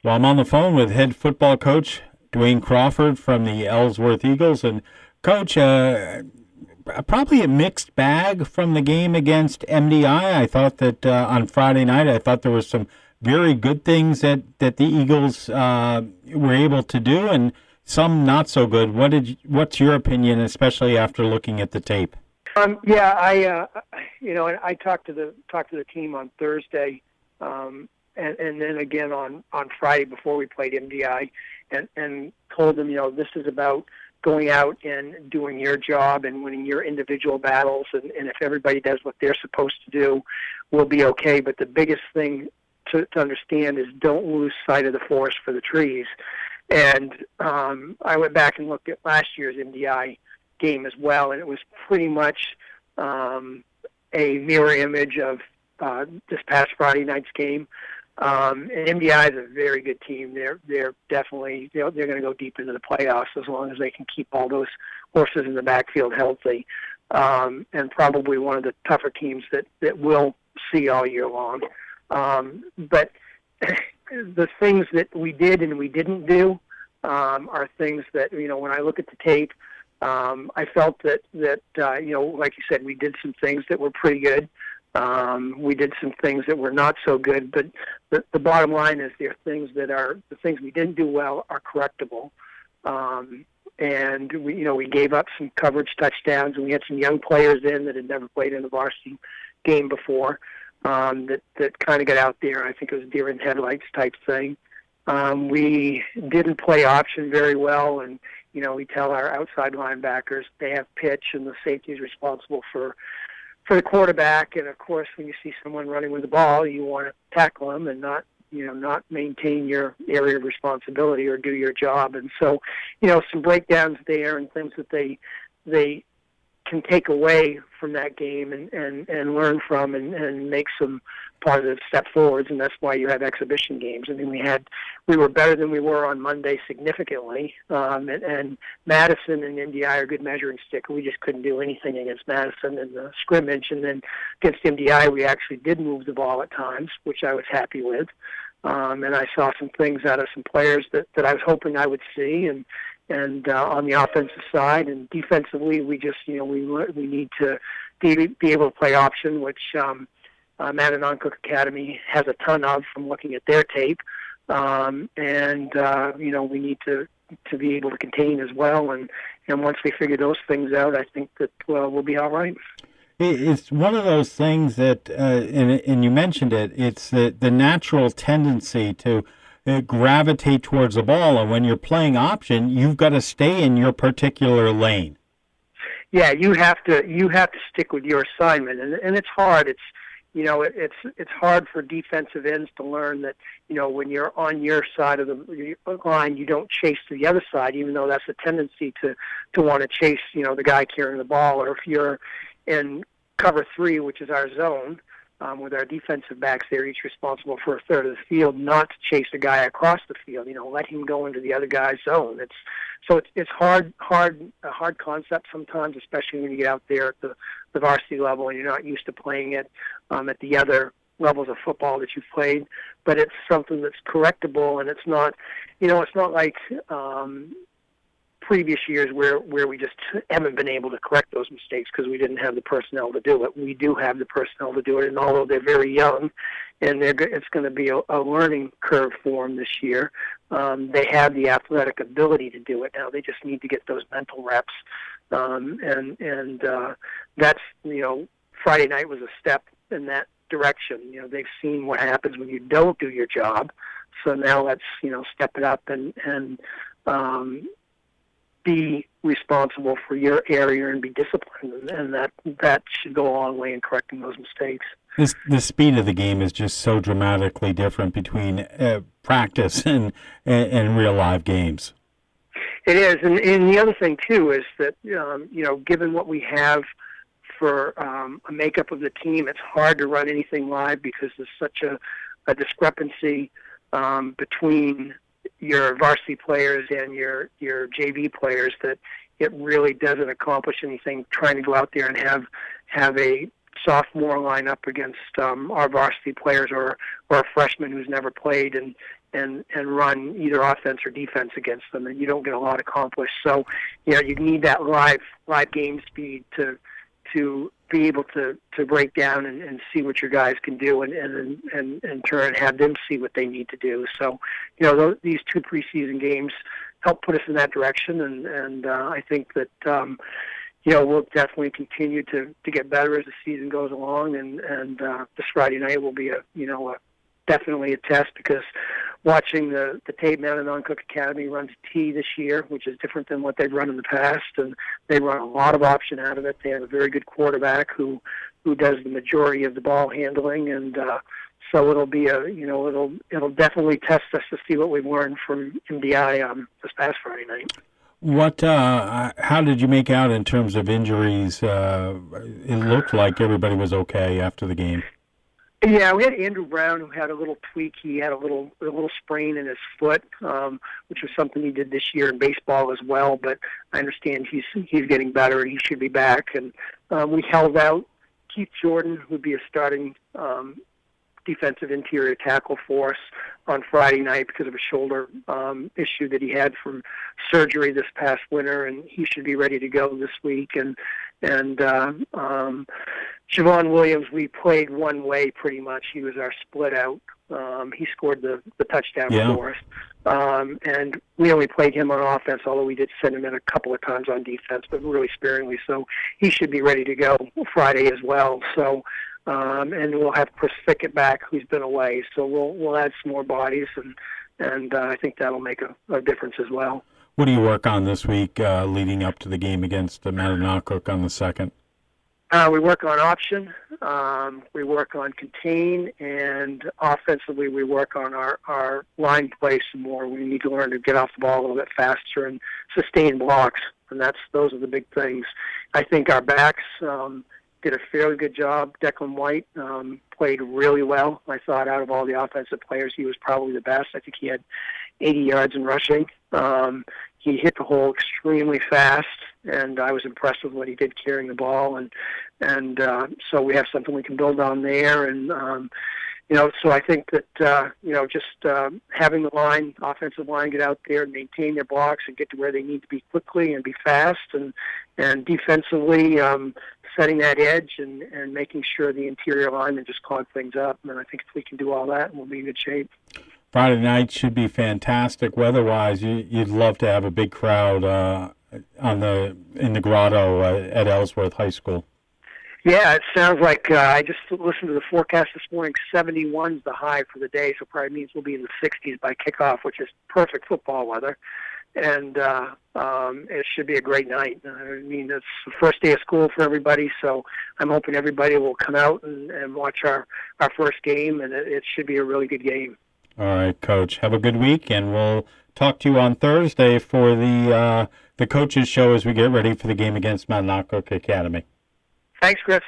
Well, I'm on the phone with head football coach Duane Crawford from the Ellsworth Eagles. And, Coach, probably a mixed bag from the game against MDI. I thought that on Friday night, I thought there was some very good things that the Eagles were able to do, and some not so good. What's your opinion, especially after looking at the tape? I talked to the team on Thursday, and then again on Friday before we played MDI, and told them, this is about going out and doing your job and winning your individual battles, and if everybody does what they're supposed to do, we'll be okay. But the biggest thing to understand is don't lose sight of the forest for the trees. And I went back and looked at last year's MDI game as well, and it was pretty much a mirror image of this past Friday night's game. And MDI is a very good team. They're definitely they're going to go deep into the playoffs as long as they can keep all those horses in the backfield healthy, and probably one of the tougher teams that we'll see all year long. But the things that we did and we didn't do are things that, when I look at the tape, I felt that like you said, we did some things that were pretty good. We did some things that were not so good, but the bottom line is the things we didn't do well are correctable. And we gave up some coverage touchdowns, and we had some young players in that had never played in a varsity game before, that kind of got out there. I think it was deer in headlights type thing. We didn't play option very well, and we tell our outside linebackers they have pitch, and the safety is responsible for the quarterback. And of course, when you see someone running with the ball, you want to tackle them and not maintain your area of responsibility or do your job. And so, some breakdowns there and things that they can take away from that game and learn from and make some positive step forwards, and that's why you have exhibition games. I mean, we were better than we were on Monday significantly, and Madison and MDI are a good measuring stick. We just couldn't do anything against Madison in the scrimmage, and then against MDI we actually did move the ball at times, which I was happy with, and I saw some things out of some players that I was hoping I would see, and on the offensive side. And defensively, we just we need to be able to play option, which Mattanawcook Academy has a ton of from looking at their tape, and we need to be able to contain as well. And once we figure those things out, I think that we'll be all right. It's one of those things that, and you mentioned it, it's the natural tendency to gravitate towards the ball, and when you're playing option, you've got to stay in your particular lane. Yeah, you have to stick with your assignment, and it's hard. It's hard for defensive ends to learn that when you're on your side of the line, you don't chase to the other side, even though that's a tendency to want to chase the guy carrying the ball. Or if you're in cover 3, which is our zone, with our defensive backs, they're each responsible for a third of the field, not to chase a guy across the field. Let him go into the other guy's zone. It's a hard concept sometimes, especially when you get out there at the varsity level and you're not used to playing it at the other levels of football that you've played. But it's something that's correctable, and it's not like previous years where we just haven't been able to correct those mistakes because we didn't have the personnel to do it. We do have the personnel to do it, and although they're very young, and it's going to be a learning curve for them this year, they have the athletic ability to do it now. They just need to get those mental reps, and that's Friday night was a step in that direction. They've seen what happens when you don't do your job, so now let's step it up and be responsible for your area and be disciplined, and that should go a long way in correcting those mistakes. The speed of the game is just so dramatically different between practice and real live games. It is, and the other thing too is that given what we have for a makeup of the team, it's hard to run anything live because there's such a discrepancy between your varsity players and your JV players that it really doesn't accomplish anything trying to go out there and have a sophomore line up against our varsity players or a freshman who's never played and and run either offense or defense against them, and you don't get a lot accomplished. So, you need that live game speed to be able to break down and see what your guys can do, and in turn have them see what they need to do. So, these 2 preseason games help put us in that direction, and I think that we'll definitely continue to get better as the season goes along, and this Friday night will be definitely a test, because watching the tape, Mattanawcook Academy runs T this year, which is different than what they've run in the past, and they run a lot of option out of it. They have a very good quarterback who does the majority of the ball handling, and so it'll be it'll definitely test us to see what we've learned from MDI this past Friday night. What? How did you make out in terms of injuries? It looked like everybody was okay after the game. Yeah, we had Andrew Brown, who had a little tweak. He had a little sprain in his foot, which was something he did this year in baseball as well. But I understand he's getting better and he should be back. And we held out Keith Jordan, who'd be a starting defensive interior tackle for us on Friday night because of a shoulder issue that he had from surgery this past winter, and he should be ready to go this week. And Javon Williams, we played one way pretty much. He was our split out. He scored the touchdown for us. And we only played him on offense, although we did send him in a couple of times on defense, but really sparingly. So he should be ready to go Friday as well. So, and we'll have Chris Fickett back, who's been away. So we'll add some more bodies, and I think that'll make a difference as well. What do you work on this week leading up to the game against Mattanawcook on the 2nd? We work on option, we work on contain, and offensively we work on our line play some more. We need to learn to get off the ball a little bit faster and sustain blocks, and those are the big things. I think our backs did a fairly good job. Declan White played really well. I thought out of all the offensive players, he was probably the best. I think he had 80 yards in rushing. He hit the hole extremely fast, and I was impressed with what he did carrying the ball. And so we have something we can build on there. And so I think that just having the offensive line, get out there and maintain their blocks and get to where they need to be quickly and be fast, and defensively setting that edge and making sure the interior linemen just clog things up. And I think if we can do all that, we'll be in good shape. Friday night should be fantastic weather-wise. You'd love to have a big crowd in the grotto at Ellsworth High School. Yeah, it sounds like I just listened to the forecast this morning. 71's the high for the day, so probably means we'll be in the 60s by kickoff, which is perfect football weather. And it should be a great night. I mean, it's the first day of school for everybody, so I'm hoping everybody will come out and watch our first game, and it should be a really good game. All right, Coach. Have a good week, and we'll talk to you on Thursday for the coaches show as we get ready for the game against Mattanawcook Academy. Thanks, Chris.